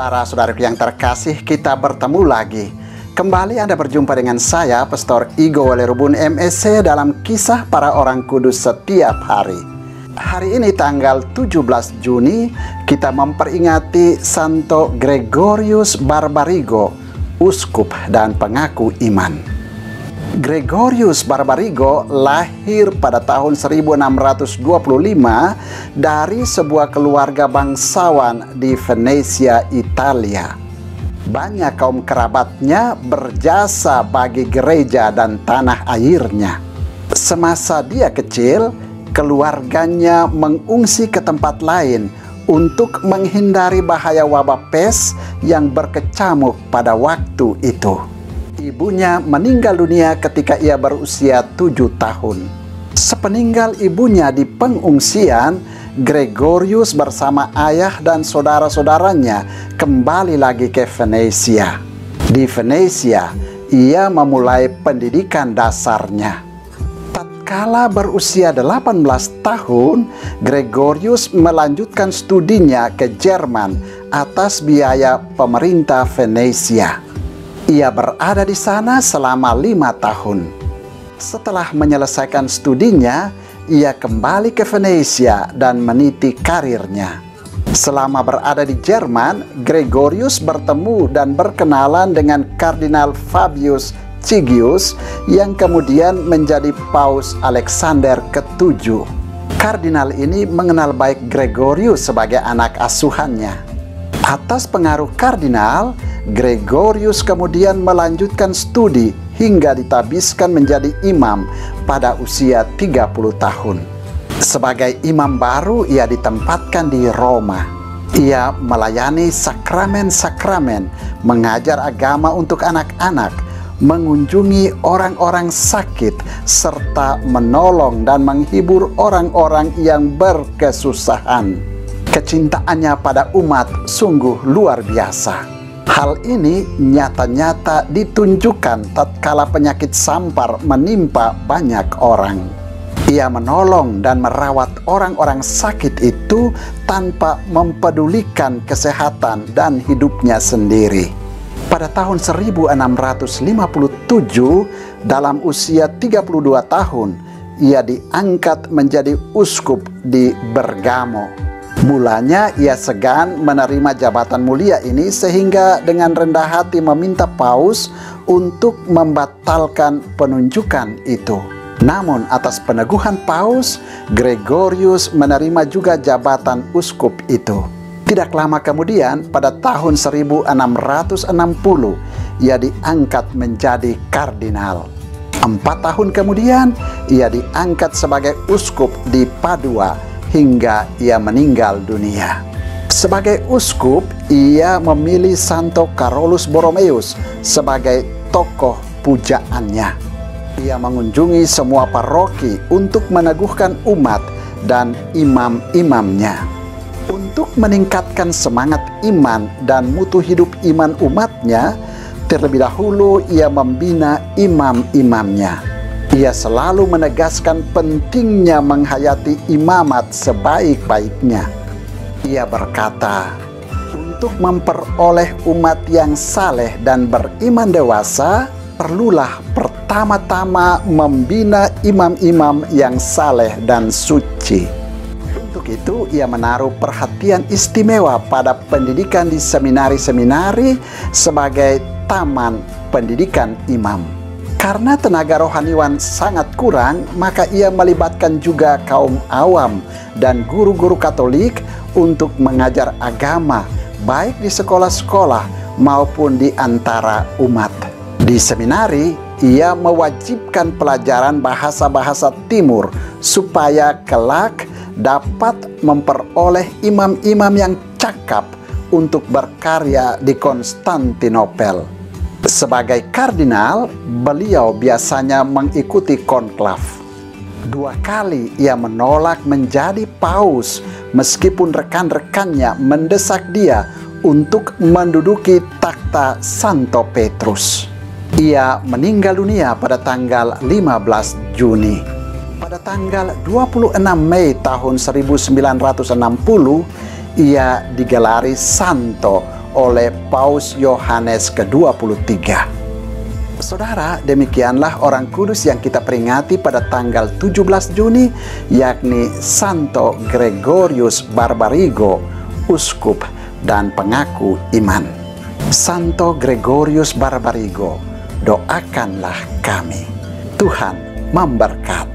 Saudara-saudaraku yang terkasih, kita bertemu lagi. Kembali Anda berjumpa dengan saya, Pastor Igo Walerubun MSC dalam Kisah Para Orang Kudus Setiap Hari. Hari ini tanggal 17 Juni, kita memperingati Santo Gregorius Barbarigo, uskup dan pengaku iman. Gregorius Barbarigo lahir pada tahun 1625 dari sebuah keluarga bangsawan di Venesia, Italia. Banyak kaum kerabatnya berjasa bagi gereja dan tanah airnya. Semasa dia kecil, keluarganya mengungsi ke tempat lain untuk menghindari bahaya wabah pes yang berkecamuk pada waktu itu. Ibunya meninggal dunia ketika ia berusia 7 tahun. Sepeninggal ibunya di pengungsian, Gregorius bersama ayah dan saudara-saudaranya kembali lagi ke Venesia. Di Venesia, ia memulai pendidikan dasarnya. Tatkala berusia 18 tahun, Gregorius melanjutkan studinya ke Jerman atas biaya pemerintah Venesia. Ia berada di sana selama 5 tahun. Setelah menyelesaikan studinya, ia kembali ke Venesia dan meniti karirnya. Selama berada di Jerman, Gregorius bertemu dan berkenalan dengan Kardinal Fabius Cigius yang kemudian menjadi Paus Alexander ke-7. Kardinal ini mengenal baik Gregorius sebagai anak asuhannya. Atas pengaruh kardinal, Gregorius kemudian melanjutkan studi hingga ditabiskan menjadi imam pada usia 30 tahun. Sebagai imam baru, ia ditempatkan di Roma. Ia melayani sakramen-sakramen, mengajar agama untuk anak-anak, mengunjungi orang-orang sakit, serta menolong dan menghibur orang-orang yang berkesusahan. Kecintaannya pada umat sungguh luar biasa. Hal ini nyata-nyata ditunjukkan tatkala penyakit sampar menimpa banyak orang. Ia menolong dan merawat orang-orang sakit itu tanpa mempedulikan kesehatan dan hidupnya sendiri. Pada tahun 1657, dalam usia 32 tahun, ia diangkat menjadi uskup di Bergamo. Mulanya ia segan menerima jabatan mulia ini sehingga dengan rendah hati meminta Paus untuk membatalkan penunjukan itu. Namun atas peneguhan Paus, Gregorius menerima juga jabatan uskup itu. Tidak lama kemudian, pada tahun 1660, ia diangkat menjadi kardinal. 4 tahun kemudian, ia diangkat sebagai uskup di Padua hingga ia meninggal dunia. Sebagai uskup, ia memilih Santo Carolus Borromeus sebagai tokoh pujaannya. Ia mengunjungi semua paroki untuk meneguhkan umat dan imam-imamnya. Untuk meningkatkan semangat iman dan mutu hidup iman umatnya, terlebih dahulu ia membina imam-imamnya. Ia selalu menegaskan pentingnya menghayati imamat sebaik-baiknya. Ia berkata, untuk memperoleh umat yang saleh dan beriman dewasa, perlulah pertama-tama membina imam-imam yang saleh dan suci. Untuk itu, ia menaruh perhatian istimewa pada pendidikan di seminari-seminari sebagai taman pendidikan imam. Karena tenaga rohaniwan sangat kurang, maka ia melibatkan juga kaum awam dan guru-guru Katolik untuk mengajar agama, baik di sekolah-sekolah maupun di antara umat. Di seminari, ia mewajibkan pelajaran bahasa-bahasa Timur supaya kelak dapat memperoleh imam-imam yang cakap untuk berkarya di Konstantinopel. Sebagai kardinal, beliau biasanya mengikuti konklav. 2 kali ia menolak menjadi paus meskipun rekan-rekannya mendesak dia untuk menduduki takhta Santo Petrus. Ia meninggal dunia pada tanggal 15 Juni. Pada tanggal 26 Mei tahun 1960, ia digelari Santo oleh Paus Yohanes ke-23. Saudara, demikianlah orang kudus yang kita peringati pada tanggal 17 Juni, yakni Santo Gregorius Barbarigo, uskup dan pengaku iman. Santo Gregorius Barbarigo, doakanlah kami. Tuhan memberkati.